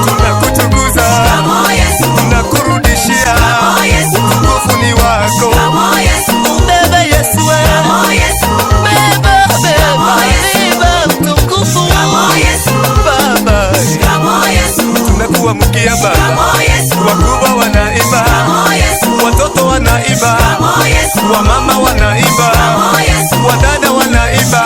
tunakutukuza, tunakurudishia utukufu ni wako. Mbebe Yesu, beba utukufu Baba, tumekuamkia Baba, wakubwa wanaimba, watoto wanaimba, wamama wanaimba, wadada wanaimba,